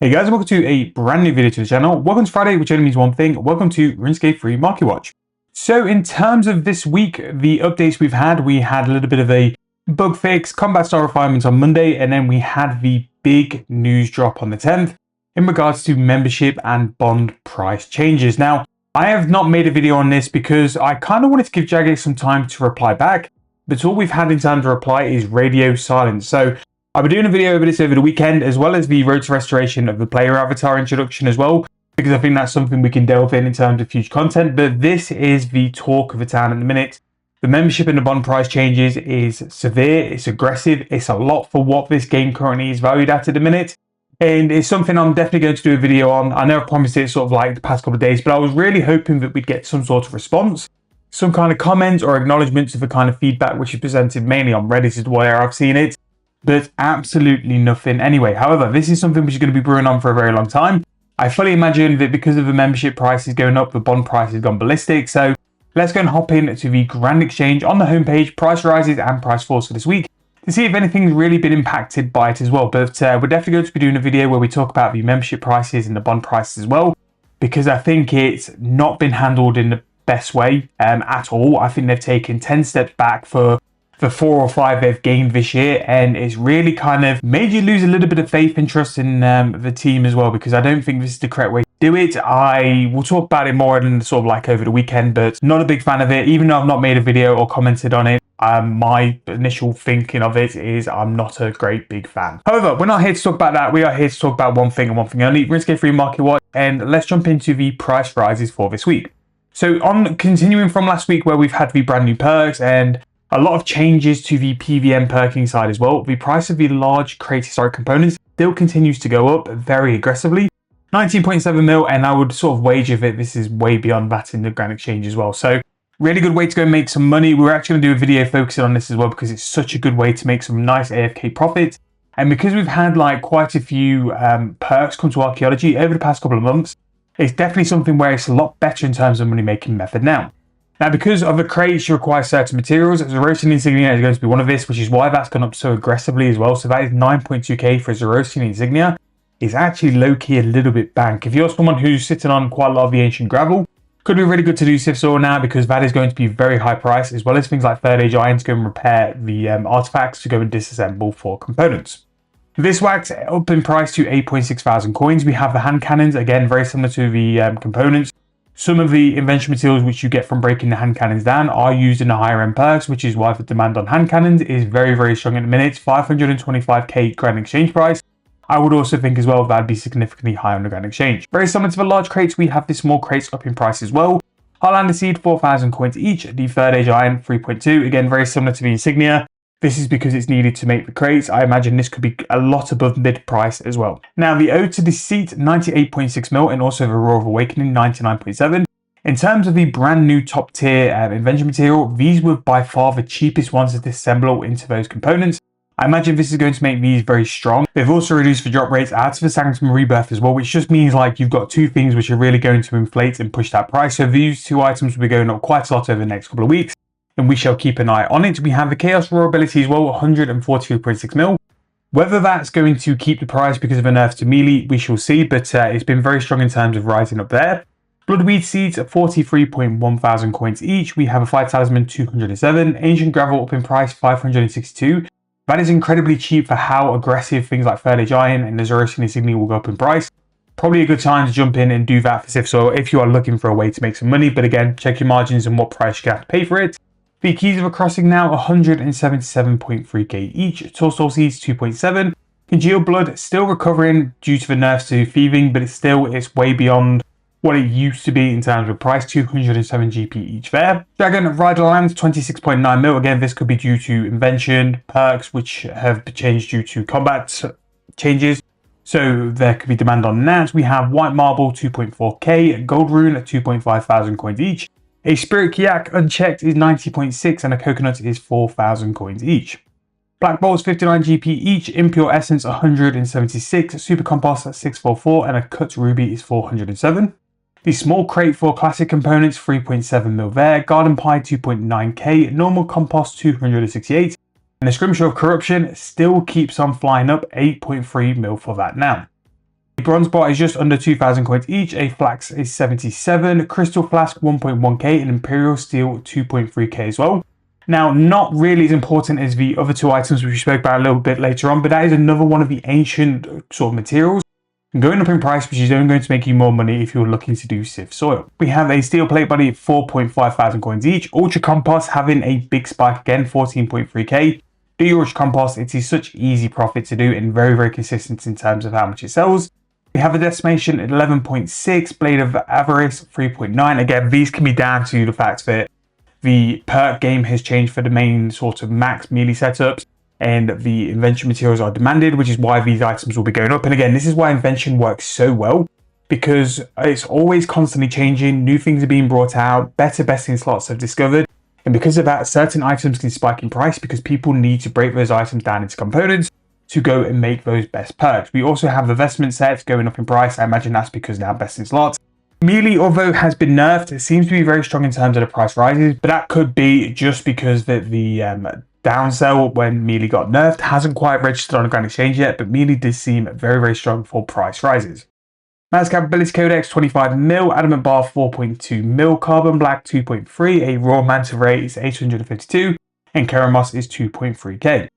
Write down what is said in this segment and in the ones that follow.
Hey guys, welcome to a brand new video to the channel. Welcome to Friday, which only means one thing. Welcome to Runescape free Marketwatch. So in terms of this week, the updates we had a little bit of a bug fix, combat style refinements on Monday, and then we had the big news drop on the 10th in regards to membership and bond price changes. Now, I have not made a video on this because I kind of wanted to give Jagger some time to reply back, but all we've had in terms of reply is radio silence. So I'll be doing a video over this over the weekend, as well as the road to restoration of the player avatar introduction as well, because I think that's something we can delve in terms of future content. But this is the talk of the town at the minute. The membership and the bond price changes is severe, it's aggressive, it's a lot for what this game currently is valued at the minute. And it's something I'm definitely going to do a video on. I know I've promised it sort of like the past couple of days, but I was really hoping that we'd get some sort of response, some kind of comments or acknowledgements of the kind of feedback which is presented mainly on Reddit is where I've seen it. But absolutely nothing anyway. However, this is something which is going to be brewing on for a very long time. I fully imagine that because of the membership prices going up, the bond price has gone ballistic. So let's go and hop into the Grand Exchange on the homepage, price rises and price falls for this week, to see if anything's really been impacted by it as well. But we're definitely going to be doing a video where we talk about the membership prices and the bond prices as well, because I think it's not been handled in the best way at all. I think they've taken 10 steps back for the 4 or 5 they've gained this year, and it's really kind of made you lose a little bit of faith and trust in the team as well, because I don't think this is the correct way to do it. I will talk about it more than sort of like over the weekend, but not a big fan of it. Even though I've not made a video or commented on it, my initial thinking of it is I'm not a great big fan. However, we're not here to talk about that. We are here to talk about one thing and one thing only, Runescape free Marketwatch, and let's jump into the price rises for this week. So on continuing from last week where we've had the brand new perks and a lot of changes to the PVM perking side as well, the price of the large crate historic components still continues to go up very aggressively. 19.7 mil, and I would sort of wager that this is way beyond that in the Grand Exchange as well. So really good way to go and make some money. We're actually going to do a video focusing on this as well, because it's such a good way to make some nice AFK profit. And because we've had like quite a few perks come to archaeology over the past couple of months, it's definitely something where it's a lot better in terms of money making method now. Now, because of the crates, you require certain materials. Zerosian Insignia is going to be one of this, which is why that's gone up so aggressively as well. So that is 9.2k for Zerosian Insignia. It's actually low-key a little bit bank. If you're someone who's sitting on quite a lot of the ancient gravel, could be really good to do Sif's Ore now, because that is going to be very high price, as well as things like Third Age Iron to go and repair the artifacts to go and disassemble for components. This wax up in price to 8.6 thousand coins. We have the hand cannons, again, very similar to the components. Some of the invention materials which you get from breaking the hand cannons down are used in the higher end perks, which is why the demand on hand cannons is very, very strong at the minute. 525k Grand Exchange price. I would also think as well that'd be significantly higher on the Grand Exchange. Very similar to the large crates, we have the small crates up in price as well. Highlander Seed, 4,000 coins each. The Third Age Iron, 3.2. Again, very similar to the Insignia. This is because it's needed to make the crates. I imagine this could be a lot above mid price as well. Now, the Ode to Deceit, 98.6 mil, and also the Roar of Awakening, 99.7. In terms of the brand new top tier invention material, these were by far the cheapest ones to disassemble into those components. I imagine this is going to make these very strong. They've also reduced the drop rates out of the Sanctum Rebirth as well, which just means like you've got two things which are really going to inflate and push that price. So these two items will be going up quite a lot over the next couple of weeks, and we shall keep an eye on it. We have the Chaos Roar ability as well, 143.6 mil. Whether that's going to keep the price because of a nerf to melee, we shall see, but it's been very strong in terms of rising up there. Bloodweed Seeds at 43.1 thousand coins each. We have a Fire Talisman, 207. Ancient Gravel up in price, 562. That is incredibly cheap for how aggressive things like Third Age Iron and the Zerosian Insignia will go up in price. Probably a good time to jump in and do that for Sif's Ore if you are looking for a way to make some money. But again, check your margins and what price you have to pay for it. The Keys of a Crossing now, 177.3k each. Tourstall Seeds, 2.7. Congealed Blood, still recovering due to the nerfs to thieving, but it's way beyond what it used to be in terms of price, 207 GP each there. Dragon Rider Lands, 26.9 mil. Again, this could be due to invention, perks, which have changed due to combat changes. So there could be demand on that. We have White Marble, 2.4k. Gold Rune at 2.5 thousand coins each. A Spirit Kayak unchecked is 90.6, and a Coconut is 4,000 coins each. Black Bolts, 59 GP each. Impure Essence, 176. Super Compost at 644, and a Cut Ruby is 407. The small crate for classic components, 3.7 mil there. Garden Pie, 2.9k. Normal Compost, 268. And the Skirmisher of Corruption still keeps on flying up, 8.3 mil for that now. A bronze bar is just under 2,000 coins each, a flax is 77, crystal flask 1.1k, and imperial steel 2.3k as well. Now, not really as important as the other two items which we spoke about a little bit later on, but that is another one of the ancient sort of materials going up in price, which is only going to make you more money if you're looking to do sift soil. We have a steel plate body, 4.5 thousand coins each. Ultra compost having a big spike again, 14.3k. Do your ultra compost, it is such easy profit to do and very, very consistent in terms of how much it sells. We have a decimation at 11.6, blade of avarice 3.9. Again, these can be down to the fact that the perk game has changed for the main sort of max melee setups, and the invention materials are demanded, which is why these items will be going up. And again, this is why invention works so well, because it's always constantly changing, new things are being brought out, better besting slots are discovered, and because of that, certain items can spike in price because people need to break those items down into components to go and make those best perks. We also have the vestment sets going up in price. I imagine that's because now besting slots. Melee, although has been nerfed, it seems to be very strong in terms of the price rises, but that could be just because the downsell when Melee got nerfed hasn't quite registered on the Grand Exchange yet, but Melee did seem very, very strong for price rises. Mass Capability Codex 25mm, Adamant Bar 4.2mm, Carbon Black 2.3, a Raw Manta Ray is 852, and Keramos is 2.3k.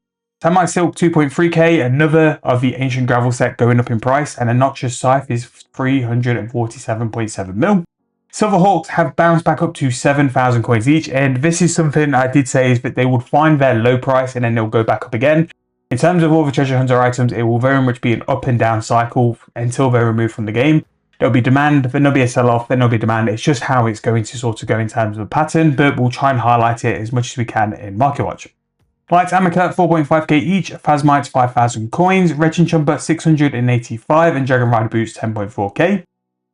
Samite Silk 2.3k, another of the Ancient Gravel set going up in price, and a Noxious Scythe is 347.7mm. Silverhawks have bounced back up to 7,000 coins each, and this is something I did say is that they would find their low price and then they'll go back up again. In terms of all the treasure hunter items, it will very much be an up and down cycle until they're removed from the game. There'll be demand, then there'll be a sell-off, then there'll be demand. It's just how it's going to sort of go in terms of a pattern, but we'll try and highlight it as much as we can in Marketwatch. Lights Amica 4.5k each, Phasmites 5,000 coins, Wretched Chumper 685, and Dragon Rider Boots 10.4k.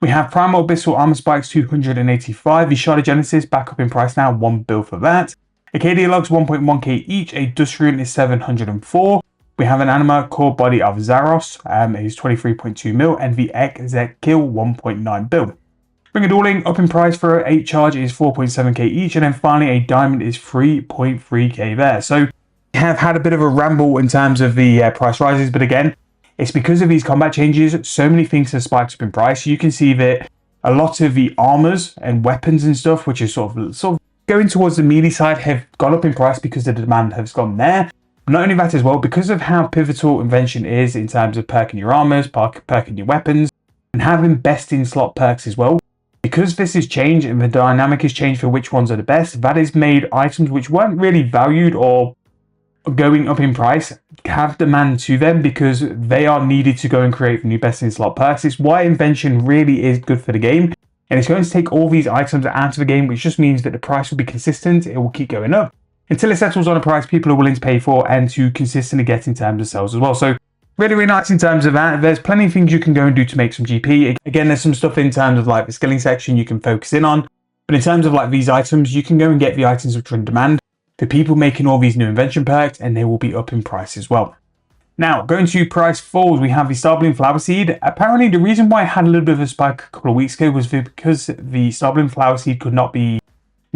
We have Primal Abyssal Armor Spikes 285, the Shard of Genesis back up in price now, 1 bill for that. Acadia Logs 1.1k each, a Dust Rune is 704. We have an Anima Core Body of Zaros, it is 23.2mm, and the Ek Kill 1.9 bill. Bring it all in, up in price for 8 charge is 4.7k each, and then finally a Diamond is 3.3k there. So we have had a bit of a ramble in terms of the price rises, but again, it's because of these combat changes, so many things have spiked up in price. You can see that a lot of the armors and weapons and stuff, which is sort of going towards the melee side, have gone up in price because the demand has gone there. Not only that as well, because of how pivotal invention is in terms of perking your armors, perking your weapons, and having best in slot perks as well. Because this has changed and the dynamic has changed for which ones are the best, that has made items which weren't really valued or going up in price have demand to them because they are needed to go and create new best in slot perks. It's why invention really is good for the game, and it's going to take all these items out of the game, which just means that the price will be consistent. It will keep going up until it settles on a price people are willing to pay for and to consistently get in terms of sales as well. So really, really nice in terms of that. There's plenty of things you can go and do to make some GP. Again, there's some stuff in terms of like the skilling section you can focus in on, but in terms of like these items, you can go and get the items which are in demand for people making all these new invention perks, and they will be up in price as well. Now, going to price falls, we have the Starbloom Flower Seed. Apparently, the reason why it had a little bit of a spike a couple of weeks ago was because the Starbloom Flower Seed could not be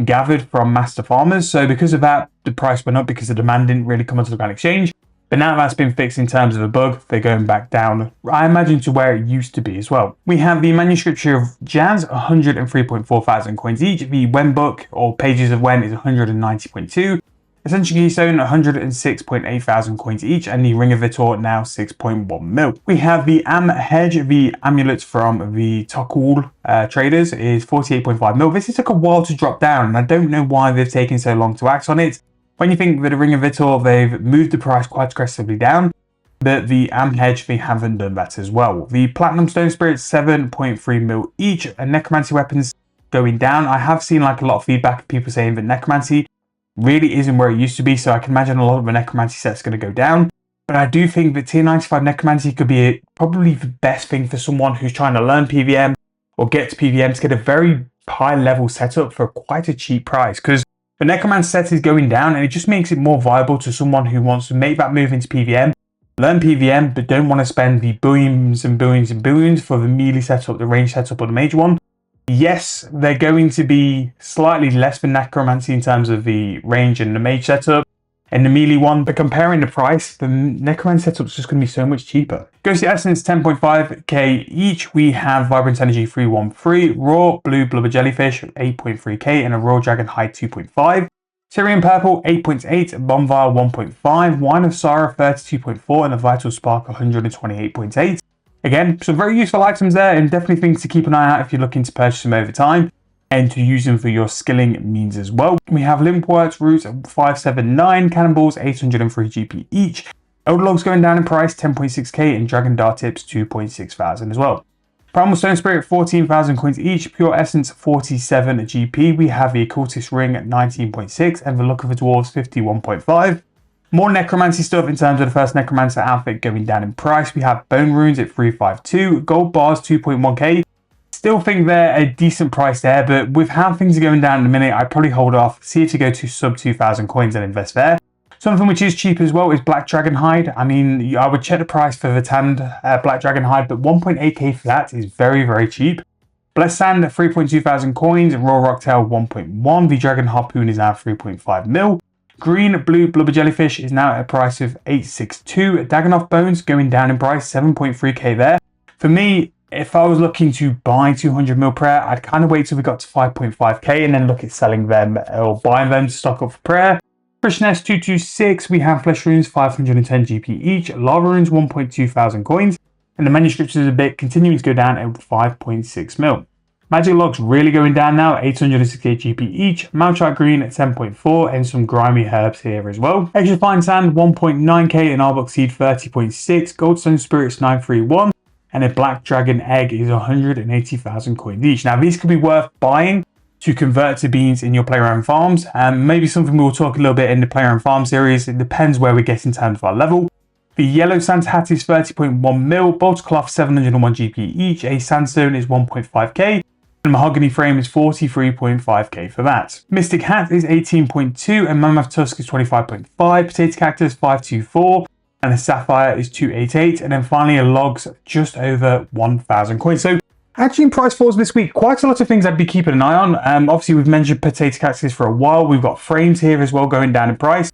gathered from master farmers. So because of that, the price went up because the demand didn't really come onto the Grand Exchange. But now that's been fixed in terms of a bug, they're going back down, I imagine, to where it used to be as well. We have the Manuscript of Jazz, 103.4 thousand coins each. The Wen book, or Pages of Wen, is 190.2. Ascension Keystone, 106.8 thousand coins each, and the Ring of Vitor now 6.1 mil. We have the Am Hedge, the amulet from the Tokul traders, is 48.5 mil. This took a while to drop down, and I don't know why they've taken so long to act on it. When you think that the Ring of Vitor, they've moved the price quite aggressively down, but the Am Hedge, they haven't done that as well. The Platinum Stone Spirits, 7.3 mil each, and Necromancy weapons going down. I have seen like a lot of feedback of people saying that Necromancy really isn't where it used to be, so I can imagine a lot of the Necromancy sets going to go down. But I do think that tier 95 Necromancy could be probably the best thing for someone who's trying to learn PVM or get to PVM to get a very high level setup for quite a cheap price, because the Necromancy set is going down, and it just makes it more viable to someone who wants to make that move into PVM, learn PVM, but don't want to spend the billions and billions and billions for the melee setup, the range setup, or the major one. Yes, they're going to be slightly less than Necromancy in terms of the range and the mage setup, in the melee one, but comparing the price, the Necromancy setup is just going to be so much cheaper. Ghostly Essence 10.5k each. We have Vibrant Energy 313, Raw Blue Blubber Jellyfish 8.3k, and a Raw Dragon Hide 2.5. Syrian Purple 8.8, Bonfire 1.5, Wine of Sorrow 32.4, and a Vital Spark 128.8. Again, some very useful items there, and definitely things to keep an eye out if you're looking to purchase them over time and to use them for your skilling means as well. We have Limpworks Roots 579, Cannonballs 803 GP each, Old Logs going down in price 10.6k, and Dragon Dart Tips 2.6 thousand as well. Primal Stone Spirit 14,000 coins each, Pure Essence 47 GP. We have the Occultist Ring at 19.6 and the Luck of the Dwarves 51.5. More Necromancy stuff in terms of the first Necromancer outfit going down in price. We have Bone Runes at 352, Gold Bars 2.1k. Still think they're a decent price there, but with how things are going down in a minute, I'd probably hold off, see if you go to sub 2,000 coins and invest there. Something which is cheap as well is Black Dragon Hide. I mean, I would check the price for the tanned Black Dragon Hide, but 1.8k for that is very, very cheap. Blessed Sand at 3.2 thousand coins, Raw Rocktail 1.1, the Dragon Harpoon is now 3.5 mil. Green Blue Blubber Jellyfish is now at a price of 862. Dagonoth Bones going down in price, 7.3k there. For me, if I was looking to buy 200 mil prayer, I'd kind of wait till we got to 5.5k and then look at selling them or buying them to stock up for prayer. Buisness 226, we have Flesh Runes 510 GP each, Lava Runes 1.2 thousand coins, and the manuscripts is a bit continuing to go down at 5.6 mil. Magic Logs really going down now, 868 GP each, Malchite Green at 10.4, and some grimy herbs here as well. Extra Fine Sand 1.9k, and Arbok Seed 30.6, Goldstone Spirits 931, and a Black Dragon Egg is 180,000 coins each. Now these could be worth buying to convert to beans in your Play Around Farms, and maybe something we'll talk a little bit in the Play Around Farm series. It depends where we get in terms of our level. The Yellow Santa Hat is 30.1 mil, Bolter Cloth 701 GP each, a Sandstone is 1.5k, and Mahogany Frame is 43.5k for that. Mystic Hat is 18.2, and Mammoth Tusk is 25.5, Potato Cactus 524, and a Sapphire is 288, and then finally a Logs just over 1,000 coins. So actually in price falls this week, quite a lot of things I'd be keeping an eye on. Obviously we've mentioned Potato Cactus for a while. We've got frames here as well going down in price.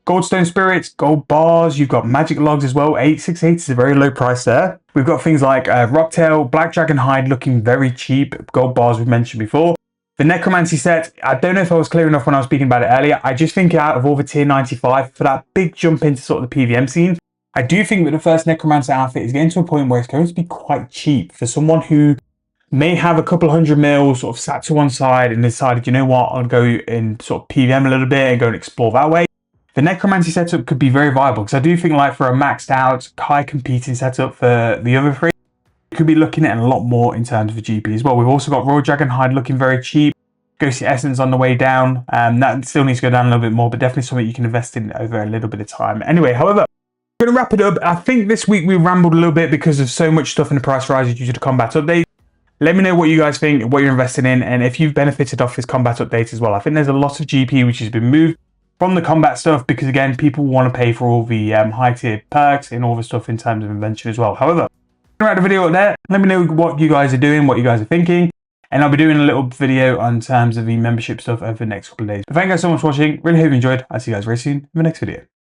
Goldstone Spirits, Gold Bars, you've got Magic Logs as well. 868 is a very low price there. We've got things like Rocktail, Black Dragon Hide looking very cheap. Gold Bars we've mentioned before. The Necromancy set, I don't know if I was clear enough when I was speaking about it earlier. I just think out of all the tier 95, for that big jump into sort of the PVM scene, I do think that the first Necromancer outfit is getting to a point where it's going to be quite cheap for someone who may have a couple hundred mil sort of sat to one side and decided, you know what, I'll go in sort of PVM a little bit and go and explore that way. The Necromancy setup could be very viable because I do think like for a maxed out, high competing setup for the other three, you could be looking at a lot more in terms of the GP as well. We've also got Raw Dragon Hide looking very cheap. Ghostly Essence on the way down. That still needs to go down a little bit more, but definitely something you can invest in over a little bit of time. Anyway, however, I'm going to wrap it up. I think this week we rambled a little bit because of so much stuff in the price rises due to the combat update. Let me know what you guys think, what you're investing in, and if you've benefited off this combat update as well. I think there's a lot of GP which has been moved from the combat stuff because, again, people want to pay for all the high-tier perks and all the stuff in terms of invention as well. However, I'm going to wrap the video up there. Let me know what you guys are doing, what you guys are thinking, and I'll be doing a little video on terms of the membership stuff over the next couple of days. But thank you guys so much for watching. Really hope you enjoyed. I'll see you guys very soon in the next video.